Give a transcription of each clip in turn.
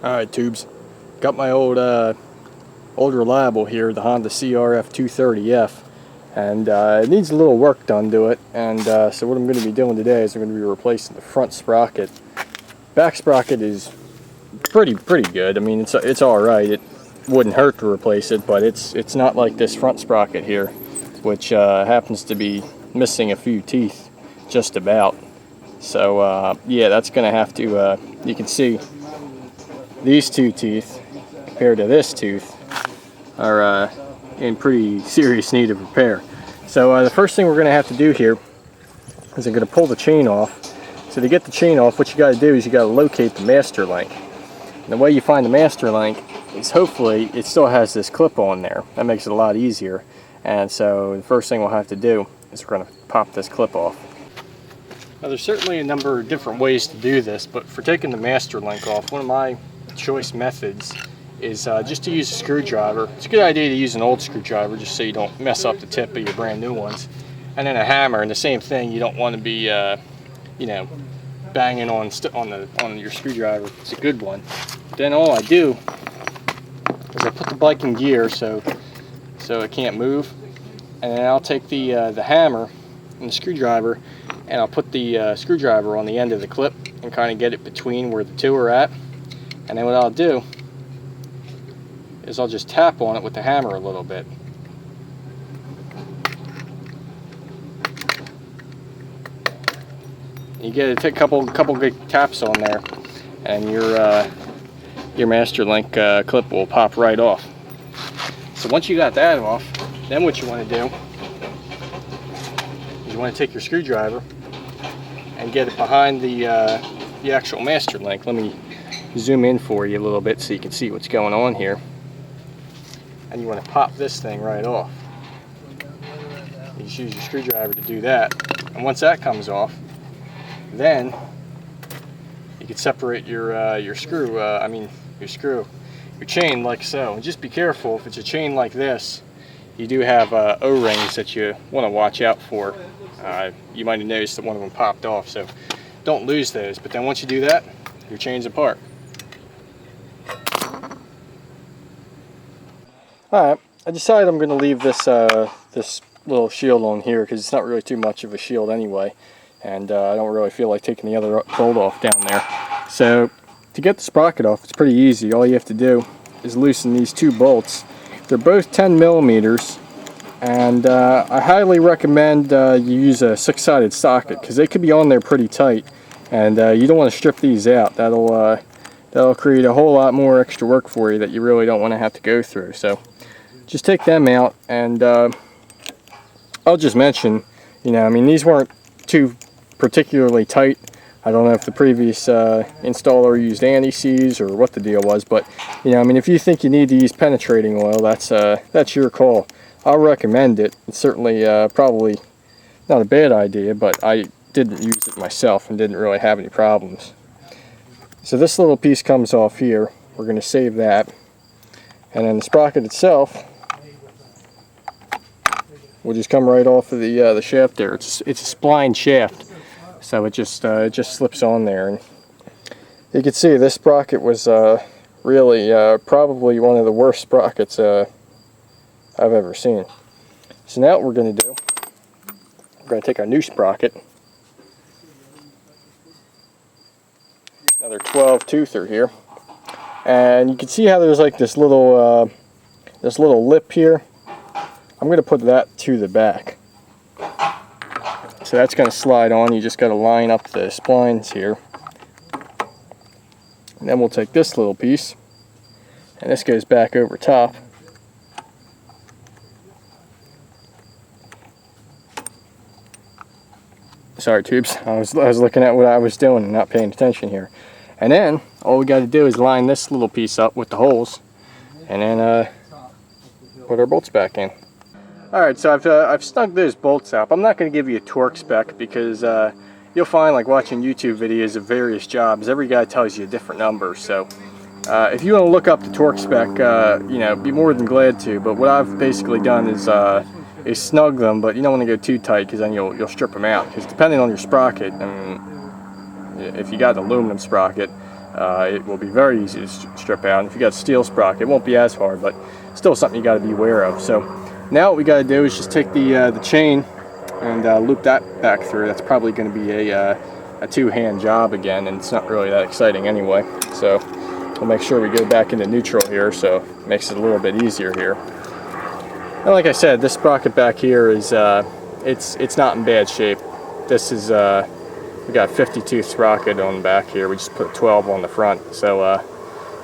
Alright, tubes. Got my old reliable here, the Honda CRF 230F, and it needs a little work done to it. And so what I'm going to be doing today is I'm going to be replacing the front sprocket. Back sprocket is pretty good. I mean, it's all right. It wouldn't hurt to replace it, but it's not like this front sprocket here, which happens to be missing a few teeth, just about. So yeah, that's going to have to. You can see these two teeth compared to this tooth are in pretty serious need of repair. So the first thing we're going to have to do here is I'm going to pull the chain off. So to get the chain off, what you got to do is you got to locate the master link. And the way you find the master link is hopefully it still has this clip on there. That makes it a lot easier. And so the first thing we'll have to do is we're going to pop this clip off. Now there's certainly a number of different ways to do this, but for taking the master link off, one of my choice methods is just to use a screwdriver. It's a good idea to use an old screwdriver just so you don't mess up the tip of your brand new ones. And then a hammer, and the same thing. You don't want to be, you know, banging on your screwdriver. It's a good one. Then all I do is I put the bike in gear so it can't move, and then I'll take the hammer and the screwdriver, and I'll put the screwdriver on the end of the clip and kind of get it between where the two are at. And then what I'll do is I'll just tap on it with the hammer a little bit. You get to take a couple good taps on there, and your master link clip will pop right off. So once you got that off, then what you want to do is you want to take your screwdriver and get it behind the actual master link. Let me zoom in for you a little bit so you can see what's going on here. And you want to pop this thing right off. You just use your screwdriver to do that. And once that comes off, then you can separate your chain like so. And just be careful, if it's a chain like this, you do have O-rings that you want to watch out for. You might have noticed that one of them popped off, so don't lose those. But then once you do that, your chain's apart. Alright, I decided I'm going to leave this this little shield on here because it's not really too much of a shield anyway, and I don't really feel like taking the other bolt off down there. So to get the sprocket off, it's pretty easy. All you have to do is loosen these two bolts. They're both 10 millimeters, and I highly recommend you use a 6-sided socket because they could be on there pretty tight, and you don't want to strip these out. That'll create a whole lot more extra work for you that you really don't want to have to go through. So just take them out, and I'll just mention, you know, I mean, these weren't too particularly tight. I don't know if the previous installer used anti-seize or what the deal was, but you know, I mean, if you think you need to use penetrating oil, that's your call. I'll recommend it. It's certainly probably not a bad idea, but I didn't use it myself and didn't really have any problems. So this little piece comes off here. We're going to save that, and then the sprocket itself will just come right off of the shaft there. It's a spline shaft, so it just slips on there, and you can see this sprocket was really probably one of the worst sprockets I've ever seen. So now what we're going to do, we're going to take our new sprocket, another 12 toother here, and you can see how there's like this little lip here. I'm going to put that to the back. So that's going to slide on. You just got to line up the splines here. And then we'll take this little piece, and this goes back over top. Sorry, tubes. I was looking at what I was doing and not paying attention here. And then all we got to do is line this little piece up with the holes, and then put our bolts back in. Alright, so I've snug those bolts up. I'm not going to give you a torque spec because you'll find, like watching YouTube videos of various jobs, every guy tells you a different number. So if you want to look up the torque spec, you know, be more than glad to. But what I've basically done is snug them, but you don't want to go too tight because then you'll strip them out. Because depending on your sprocket, I mean, if you got an aluminum sprocket, it will be very easy to strip out. And if you got steel sprocket, it won't be as hard, but still something you got to be aware of. So now what we got to do is just take the chain and loop that back through. That's probably going to be a two-hand job again, and it's not really that exciting anyway. So we'll make sure we go back into neutral here, so it makes it a little bit easier here. And like I said, this sprocket back here is it's not in bad shape. This is we got a 50 sprocket on the back here. We just put 12 on the front. So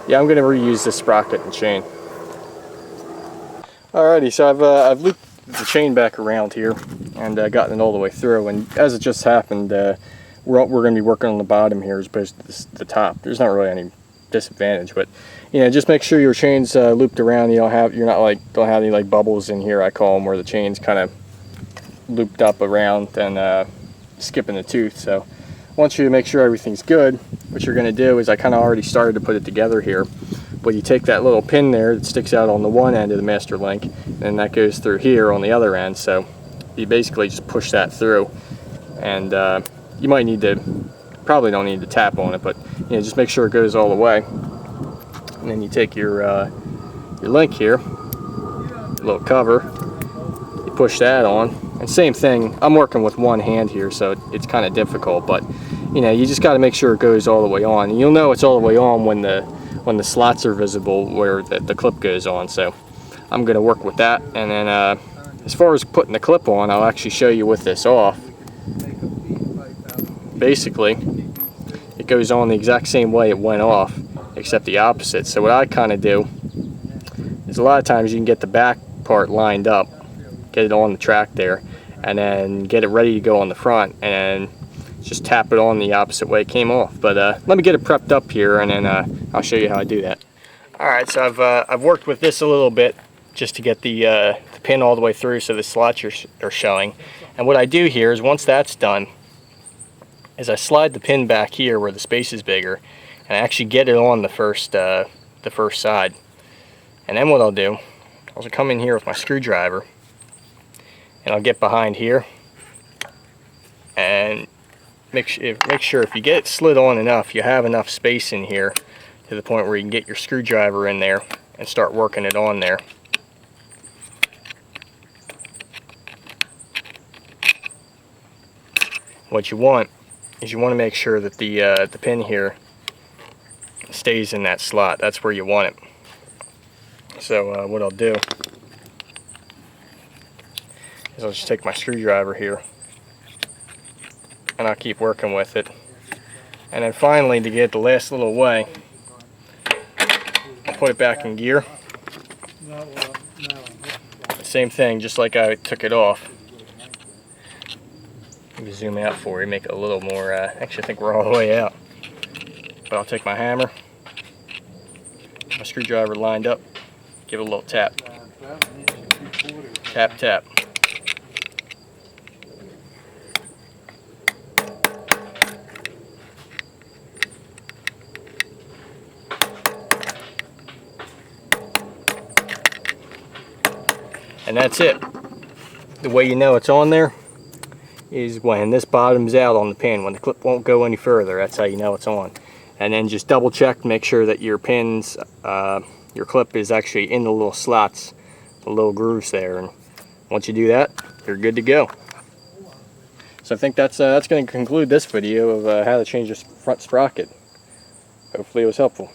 yeah, I'm going to reuse this sprocket and chain. Alrighty, so I've looped the chain back around here and gotten it all the way through. And as it just happened, we're going to be working on the bottom here as opposed to the top. There's not really any disadvantage, but you know, just make sure your chain's looped around. You don't have any like bubbles in here, I call them, where the chain's kind of looped up around and skipping the tooth. So once you make sure everything's good, what you're going to do is, I kind of already started to put it together here, but you take that little pin there that sticks out on the one end of the master link, and that goes through here on the other end. So you basically just push that through, and you might need to, probably don't need to tap on it, but you know, just make sure it goes all the way. And then you take your link here, little cover, you push that on, and same thing. I'm working with one hand here, so it's kind of difficult, but you know, you just got to make sure it goes all the way on. And you'll know it's all the way on when the slots are visible where the clip goes on. So I'm going to work with that, and then as far as putting the clip on, I'll actually show you with this off. Basically, it goes on the exact same way it went off, except the opposite. So what I kind of do is, a lot of times you can get the back part lined up, get it on the track there, and then get it ready to go on the front, and just tap it on the opposite way it came off. But let me get it prepped up here, and then I'll show you how I do that. Alright, so I've worked with this a little bit just to get the pin all the way through so the slots are showing. And what I do here is, once that's done, is I slide the pin back here where the space is bigger, and I actually get it on the first side. And then what I'll do, I'll come in here with my screwdriver, and I'll get behind here and make sure if you get it slid on enough, you have enough space in here to the point where you can get your screwdriver in there and start working it on there. What you want is, you want to make sure that the pin here stays in that slot. That's where you want it. So what I'll do is, I'll just take my screwdriver here, and I'll keep working with it. And then finally, to get the last little way, I'll put it back in gear. Same thing, just like I took it off. Let me zoom out for you, make it a little more, actually I think we're all the way out. But I'll take my hammer, my screwdriver lined up, give it a little tap. Tap, tap. And that's it. The way you know it's on there is when this bottoms out on the pin, when the clip won't go any further. That's how you know it's on. And then just double check, make sure that your pins, your clip is actually in the little slots, the little grooves there. And once you do that, you're good to go. So I think that's going to conclude this video of how to change this front sprocket. Hopefully it was helpful.